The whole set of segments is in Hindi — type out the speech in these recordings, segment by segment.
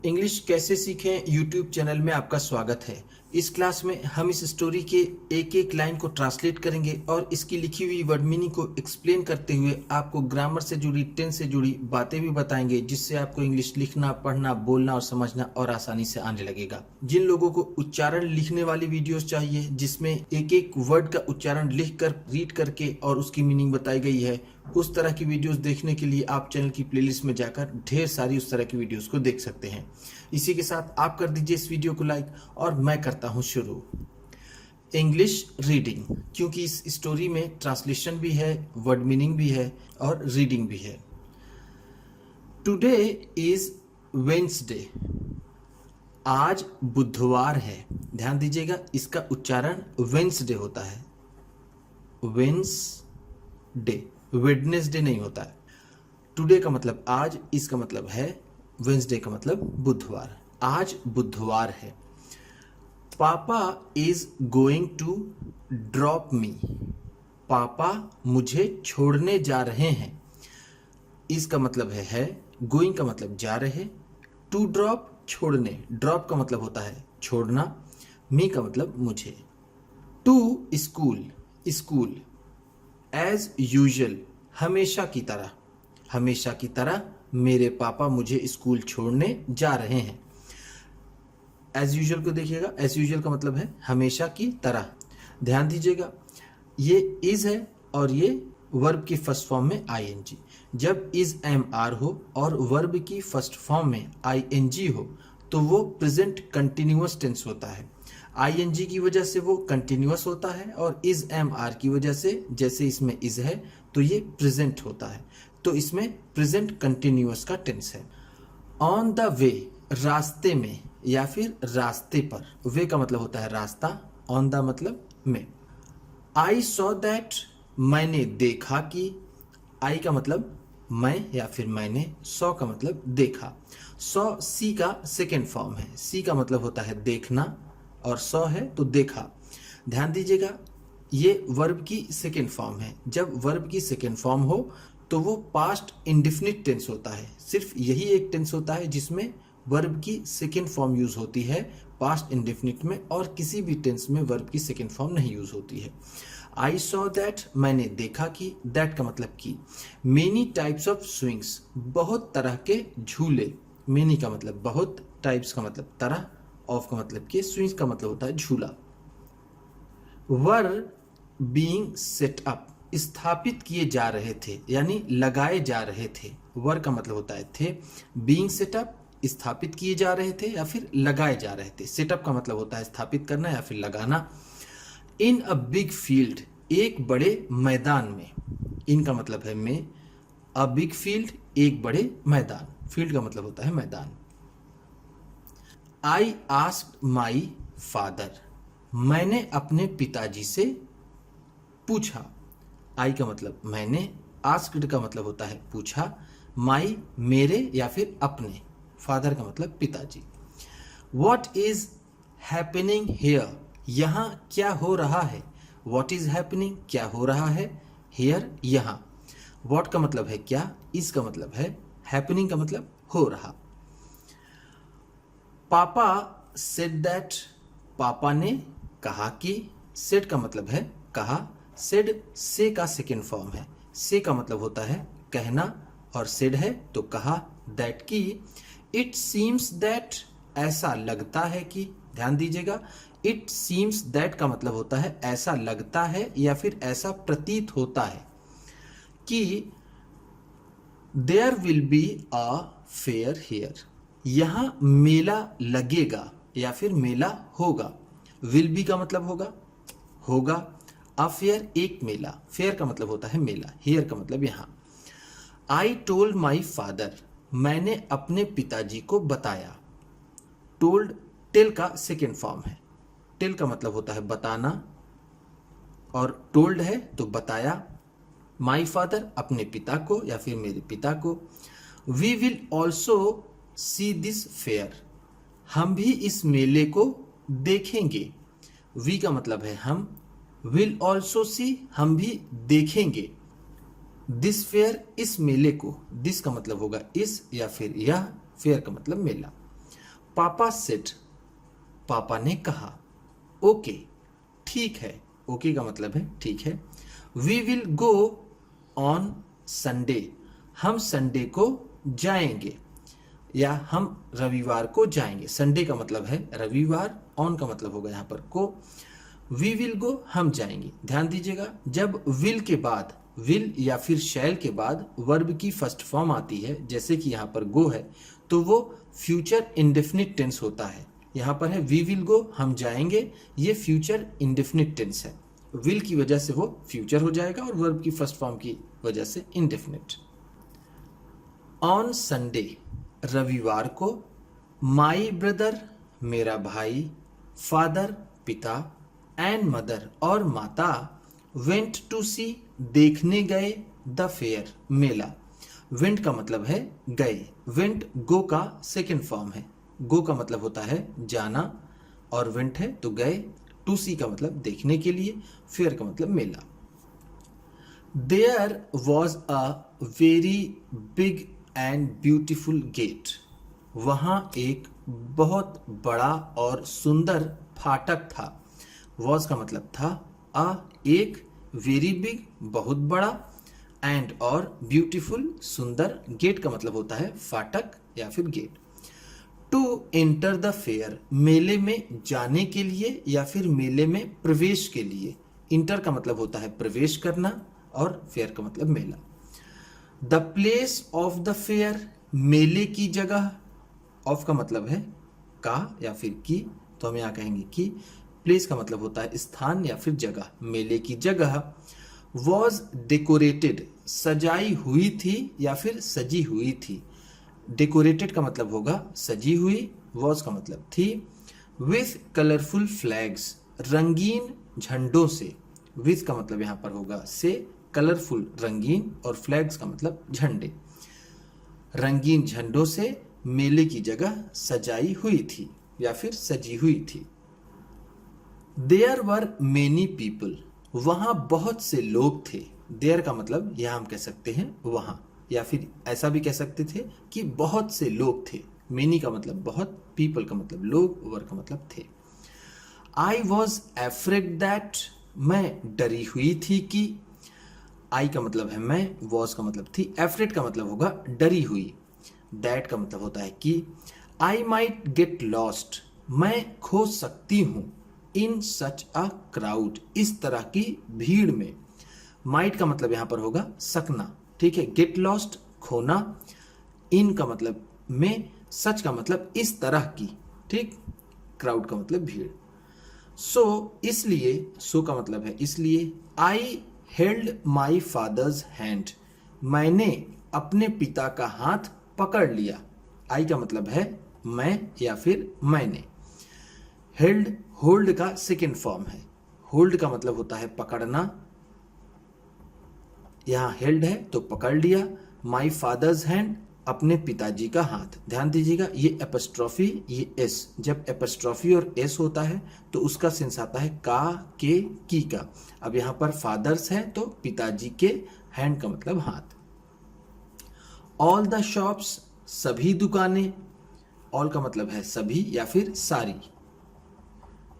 इंग्लिश कैसे सीखें यूट्यूब चैनल में आपका स्वागत है। इस क्लास में हम इस स्टोरी के एक एक लाइन को ट्रांसलेट करेंगे और इसकी लिखी हुई वर्ड मीनिंग को एक्सप्लेन करते हुए आपको ग्रामर से जुड़ी टेंस से जुड़ी बातें भी बताएंगे, जिससे आपको इंग्लिश लिखना, पढ़ना, बोलना और समझना और आसानी से आने लगेगा। जिन लोगों को उच्चारण लिखने वाली वीडियोस चाहिए जिसमें एक एक वर्ड का उच्चारण लिख कर रीड करके और उसकी मीनिंग बताई गई है, उस तरह की वीडियोस देखने के लिए आप चैनल की प्लेलिस्ट में जाकर ढेर सारी उस तरह की वीडियोस को देख सकते हैं। इसी के साथ आप कर दीजिए इस वीडियो को लाइक और मैं करता हूं शुरू। इंग्लिश रीडिंग, क्योंकि इस स्टोरी में ट्रांसलेशन भी है, वर्ड मीनिंग भी है और रीडिंग भी है। टुडे इज वेडनेसडे, आज बुधवार है। ध्यान दीजिएगा, इसका उच्चारण वेडनेसडे होता है, वेडनेसडे, वेडनेसडे नहीं होता है। टुडे का मतलब आज, इसका मतलब है वेडनेसडे का मतलब बुधवार। आज बुधवार है। Papa is going to drop me, पापा मुझे छोड़ने जा रहे हैं। इसका मतलब है गोइंग का मतलब जा रहे, टू ड्रॉप छोड़ने, ड्रॉप का मतलब होता है छोड़ना, मी का मतलब मुझे। To school, school, as usual, हमेशा की तरह, हमेशा की तरह मेरे पापा मुझे स्कूल छोड़ने जा रहे हैं। एज यूजुअल को देखिएगा, एज यूजुअल का मतलब है हमेशा की तरह। ध्यान दीजिएगा, ये इज है और ये वर्ब की फर्स्ट फॉर्म में आईएनजी। जब इज एम आर हो और वर्ब की फर्स्ट फॉर्म में आईएनजी हो तो वो प्रेजेंट कंटिन्यूअस टेंस होता है। आईएनजी की वजह से वो कंटिन्यूअस होता है और इज एम आर की वजह से, जैसे इसमें इज है तो ये प्रेजेंट होता है, तो इसमें प्रेजेंट कंटिन्यूअस का टेंस है। ऑन द वे, रास्ते में या फिर रास्ते पर। वे का मतलब होता है रास्ता, ऑन द मतलब में। आई सॉ दैट, मैंने देखा कि, आई का मतलब मैं या फिर मैंने, सॉ का मतलब देखा। सॉ सी का सेकेंड फॉर्म है, सी का मतलब होता है देखना और सॉ है तो देखा। ध्यान दीजिएगा, ये वर्ब की सेकेंड फॉर्म है। जब वर्ब की सेकेंड फॉर्म हो तो वो पास्ट इंडेफिनिट टेंस होता है। सिर्फ यही एक टेंस होता है जिसमें वर्ब की सेकेंड फॉर्म यूज होती है पास्ट इंडेफिनिट में, और किसी भी टेंस में वर्ब की सेकेंड फॉर्म नहीं यूज होती है। आई सॉ दैट, मैंने देखा कि, दैट का मतलब की। मेनी टाइप्स ऑफ स्विंग्स, बहुत तरह के झूले। मेनी का मतलब बहुत, टाइप्स का मतलब तरह, ऑफ का मतलब कि, स्विंग्स का मतलब होता है झूला। वर बीइंग सेट अप, स्थापित किए जा रहे थे यानी लगाए जा रहे थे। वर का मतलब होता है थे, बीइंग सेटअप स्थापित किए जा रहे थे या फिर लगाए जा रहे थे। सेटअप का मतलब होता है स्थापित करना या फिर लगाना। इन अ बिग फील्ड, एक बड़े मैदान में। इन का मतलब है में, अ बिग फील्ड एक बड़े मैदान, फील्ड का मतलब होता है मैदान। आई आस्क्ड माई फादर, मैंने अपने पिताजी से पूछा। आई का मतलब मैंने, आस्क्ड का मतलब होता है पूछा, माई मेरे या फिर अपने, फादर का मतलब पिताजी। वॉट इज हैपनिंग हेयर, यहाँ क्या हो रहा है। वॉट इज हैपनिंग, क्या हो रहा है, हेयर यहाँ। वॉट का मतलब है क्या, इज का मतलब है, हैपनिंग का मतलब हो रहा। पापा सेड दैट, पापा ने कहा कि, सेड का मतलब है कहा, सेड से का सेकेंड फॉर्म है। से का मतलब होता है कहना और सेड है तो कहा, दैट की। इट सीम्स दैट, ऐसा लगता है कि। ध्यान दीजिएगा, इट सीम्स दैट का मतलब होता है ऐसा लगता है या फिर ऐसा प्रतीत होता है कि, there will be a fair here, यहां मेला लगेगा या फिर मेला होगा। विल बी का मतलब होगा। अ फेयर एक मेला, फेयर का मतलब होता है मेला, हियर का मतलब यहां। आई टोल्ड माई फादर, मैंने अपने पिताजी को बताया। टोल्ड टेल का सेकेंड फॉर्म है। टेल का मतलब होता है बताना और टोल्ड है तो बताया। माई फादर अपने पिता को या फिर मेरे पिता को। We will also see this fair, हम भी इस मेले को देखेंगे। वी का मतलब है हम, विल ऑल्सो सी हम भी देखेंगे। दिस फेयर इस मेले को, दिस का मतलब होगा इस या फिर यह, फेयर का मतलब मेला। पापा सेड, पापा ने कहा। ओके, ठीक है। ओके का मतलब है ठीक है। We will go on Sunday, हम संडे को जाएंगे या हम रविवार को जाएंगे। संडे का मतलब है रविवार, ऑन का मतलब होगा यहाँ पर को। वी विल गो, हम जाएंगे। ध्यान दीजिएगा, जब विल के बाद, विल या फिर शैल के बाद वर्ब की फर्स्ट फॉर्म आती है, जैसे कि यहाँ पर गो है, तो वो फ्यूचर इंडेफिनिट टेंस होता है। यहाँ पर है वी विल गो, हम जाएंगे, ये फ्यूचर इंडेफिनिट टेंस है। विल की वजह से वो फ्यूचर हो जाएगा और वर्ब की फर्स्ट फॉर्म की वजह से इंडेफिनिट। ऑन संडे, रविवार को, माई ब्रदर, मेरा भाई, फादर, पिता, एंड मदर, और माता, वेंट टू सी, देखने गए, द फेयर, मेला। वेंट का मतलब है गए, वेंट गो का सेकेंड फॉर्म है। गो का मतलब होता है जाना और वेंट है तो गए। टू सी का मतलब देखने के लिए, फेयर का मतलब मेला। There was a very big and beautiful gate, वहाँ एक बहुत बड़ा और सुंदर फाटक था। वॉज का मतलब था अ, एक, वेरी बिग बहुत बड़ा, एंड और ब्यूटीफुल सुंदर, गेट का मतलब होता है फाटक या फिर gate. To enter the fair, मेले में जाने के लिए या फिर मेले में प्रवेश के लिए। इंटर का मतलब होता है प्रवेश करना और फेयर का मतलब मेला। The place of the fair, मेले की जगह। ऑफ का मतलब है का या फिर की, तो हम यहाँ कहेंगे कि। प्लेस का मतलब होता है स्थान या फिर जगह, मेले की जगह। वॉज डेकोरेटेड, सजाई हुई थी या फिर सजी हुई थी। डेकोरेटेड का मतलब होगा सजी हुई, वॉज का मतलब थी। विथ कलरफुल फ्लैग्स, रंगीन झंडों से। विथ का मतलब यहाँ पर होगा से, कलरफुल रंगीन, और फ्लैग्स का मतलब झंडे। रंगीन झंडों से मेले की जगह सजाई हुई थी या फिर सजी हुई थी। देयर वर मेनी पीपल, वहां बहुत से लोग थे। देयर का मतलब यह हम कह सकते हैं वहां, या फिर ऐसा भी कह सकते थे कि बहुत से लोग थे। मेनी का मतलब बहुत, पीपल का मतलब लोग, वर का मतलब थे। आई वॉज एफ्रेड दैट, मैं डरी हुई थी कि। आई का मतलब है मैं, वॉज का मतलब थी, एफ्रेड का मतलब होगा डरी हुई, दैट का मतलब होता है कि। आई माइट गेट लॉस्ट, मैं खो सकती हूँ। इन सच अ क्राउड, इस तरह की भीड़ में। माइट का मतलब यहां पर होगा सकना, ठीक है। गेट लॉस्ट खोना, इन का मतलब में, सच का मतलब इस तरह की, ठीक। क्राउड का मतलब भीड़। सो इसलिए, सो का मतलब है इसलिए। I held my father's hand, मैंने अपने पिता का हाथ पकड़ लिया। आई का मतलब है मैं या फिर मैंने। हेल्ड, होल्ड का सेकेंड फॉर्म है। होल्ड का मतलब होता है पकड़ना, यहां हेल्ड है तो पकड़ लिया। माई फादर्स हैंड, अपने पिताजी का हाथ। ध्यान दीजिएगा, ये एपस्ट्रॉफी, ये एस, जब एपस्ट्रॉफी और एस होता है तो उसका सेंस आता है का, के, की का। अब यहां पर फादर्स है तो पिताजी के, हैंड का मतलब हाथ। ऑल द शॉप्स, सभी दुकानें। ऑल का मतलब है सभी या फिर सारी,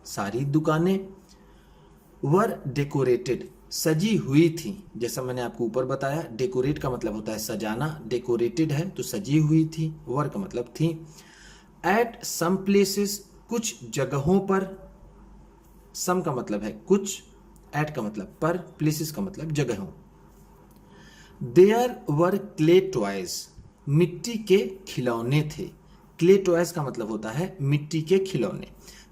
सारी दुकानें। वर डेकोरेटेड, सजी हुई थी। जैसा मैंने आपको ऊपर बताया, डेकोरेट का मतलब होता है सजाना, डेकोरेटेड है तो सजी हुई थी, वर का मतलब थी। एट सम प्लेसेस, कुछ जगहों पर। सम का मतलब है कुछ, एट का मतलब पर, प्लेसेस का मतलब जगहों। देयर वर क्ले टॉयज, मिट्टी के खिलौने थे। क्ले टॉयज का मतलब होता है मिट्टी के खिलौने।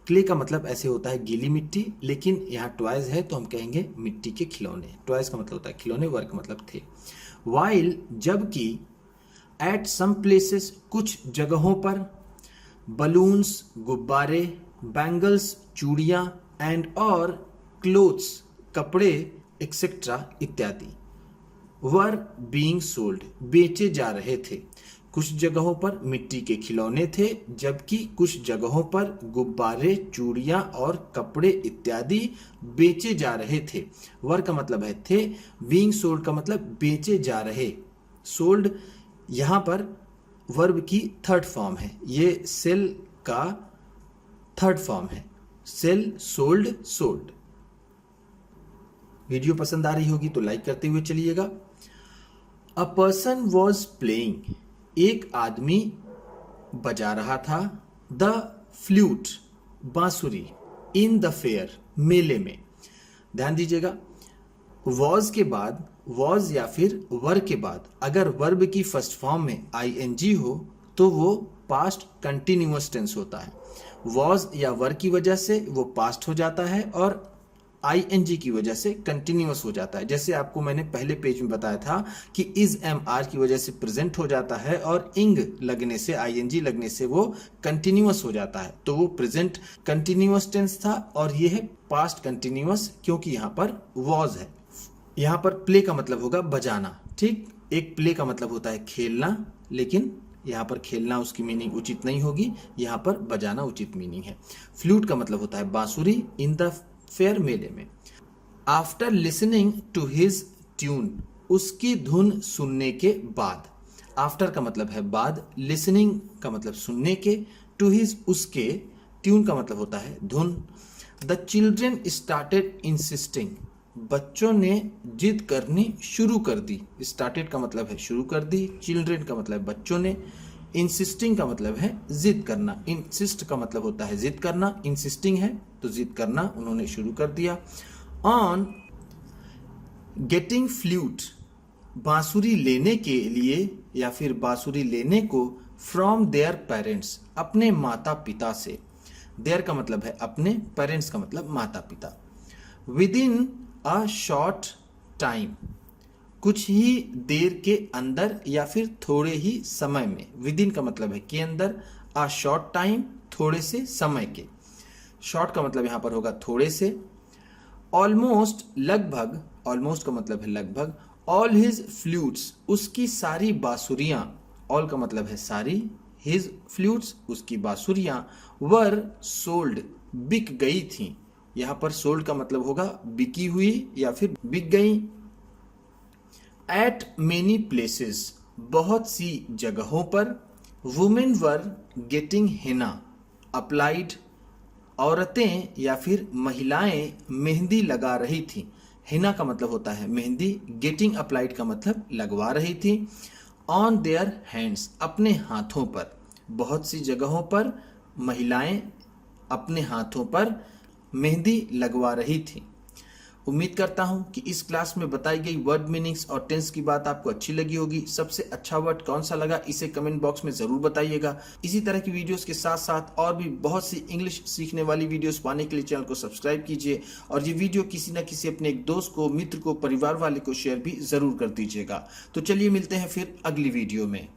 क्ले का मतलब ऐसे होता है गीली मिट्टी, लेकिन यहाँ टॉयज है तो हम कहेंगे मिट्टी के खिलौने। टॉयज का मतलब होता है खिलौने, वर का मतलब थे। वाइल, जबकि। एट सम प्लेसेस, कुछ जगहों पर। बलून्स, गुब्बारे। बैंगल्स, चूड़ियाँ। एंड और क्लोथ्स, कपड़े, एक्सेट्रा इत्यादि। वर बीइंग सोल्ड, बेचे जा रहे थे। कुछ जगहों पर मिट्टी के खिलौने थे, जबकि कुछ जगहों पर गुब्बारे, चूड़ियां और कपड़े इत्यादि बेचे जा रहे थे। वर का मतलब है थे, बीइंग सोल्ड का मतलब बेचे जा रहे। सोल्ड यहां पर वर्ब की थर्ड फॉर्म है, ये सेल का थर्ड फॉर्म है। Sell, sold, sold. वीडियो पसंद आ रही होगी तो लाइक करते हुए चलिएगा। अ पर्सन वॉज प्लेइंग, एक आदमी बजा रहा था, द फ्लूट, बांसुरी, इन द फेयर, मेले में। ध्यान दीजिएगा, वॉज के बाद, वॉज या फिर वर के बाद अगर वर्ब की फर्स्ट फॉर्म में आईएनजी हो तो वो पास्ट कंटिन्यूअस टेंस होता है। वॉज या वर की वजह से वो पास्ट हो जाता है और आईएनजी की वजह से कंटिन्यूअस हो जाता है। जैसे आपको मैंने पहले पेज में बताया था कि इज एम आर की वजह से प्रेजेंट हो जाता है और इंग लगने से, आईएनजी लगने से वो कंटिन्यूअस हो जाता है। तो वो प्रेजेंट कंटिन्यूअस टेंस था और ये है पास्ट कंटिन्यूअस, क्योंकि यहाँ पर वॉज है। यहाँ पर प्ले का मतलब होगा बजाना, ठीक। एक प्ले का मतलब होता है खेलना, लेकिन यहाँ पर खेलना उसकी मीनिंग उचित नहीं होगी, यहाँ पर बजाना उचित मीनिंग है। फ्लूट का मतलब होता है बांसुरी, इन द फेयर, मेले में। After listening to his tune, उसकी धुन सुनने के बाद। आफ्टर का मतलब है बाद, लिसनिंग का मतलब सुनने के, टू हिज उसके, ट्यून का मतलब होता है धुन। द चिल्ड्रेन स्टार्टेड इंसिस्टिंग, बच्चों ने जिद करनी शुरू कर दी। स्टार्टेड का मतलब है शुरू कर दी, चिल्ड्रेन का मतलब बच्चों ने, इंसिस्टिंग का मतलब है जिद करना। इंसिस्ट का मतलब होता है जिद करना, इंसिस्टिंग है तो जिद करना, उन्होंने शुरू कर दिया। ऑन गेटिंग फ्लूट, बांसुरी लेने के लिए या फिर बांसुरी लेने को, फ्रॉम देयर पेरेंट्स, अपने माता पिता से। देयर का मतलब है अपने, पेरेंट्स का मतलब माता पिता। With in a short time, कुछ ही देर के अंदर या फिर थोड़े ही समय में। विद इन का मतलब है के अंदर, अ शॉर्ट टाइम, थोड़े से समय के। शॉर्ट का मतलब यहाँ पर होगा थोड़े से। ऑलमोस्ट, लगभग, ऑलमोस्ट का मतलब है लगभग। ऑल हिज फ्लूट्स, उसकी सारी बांसुरियां, ऑल का मतलब है सारी, हिज फ्लूट्स, उसकी बांसुरियां, वर सोल्ड, बिक गई थी। यहाँ पर सोल्ड का मतलब होगा बिकी हुई या फिर बिक गई। एट मेनी प्लेसेस, बहुत सी जगहों पर। Women were getting henna applied, औरतें या फिर महिलाएं मेहंदी लगा रही थी। हेना का मतलब होता है मेहंदी, गेटिंग अप्लाइड का मतलब लगवा रही थी। ऑन देयर हैंड्स, अपने हाथों पर। बहुत सी जगहों पर महिलाएं अपने हाथों पर मेहंदी लगवा रही थी। उम्मीद करता हूं कि इस क्लास में बताई गई वर्ड मीनिंग्स और टेंस की बात आपको अच्छी लगी होगी। सबसे अच्छा वर्ड कौन सा लगा इसे कमेंट बॉक्स में जरूर बताइएगा। इसी तरह की वीडियोस के साथ साथ और भी बहुत सी इंग्लिश सीखने वाली वीडियोस पाने के लिए चैनल को सब्सक्राइब कीजिए और ये वीडियो किसी न किसी अपने एक दोस्त को, मित्र को, परिवार वाले को शेयर भी जरूर कर दीजिएगा। तो चलिए मिलते हैं फिर अगली वीडियो में।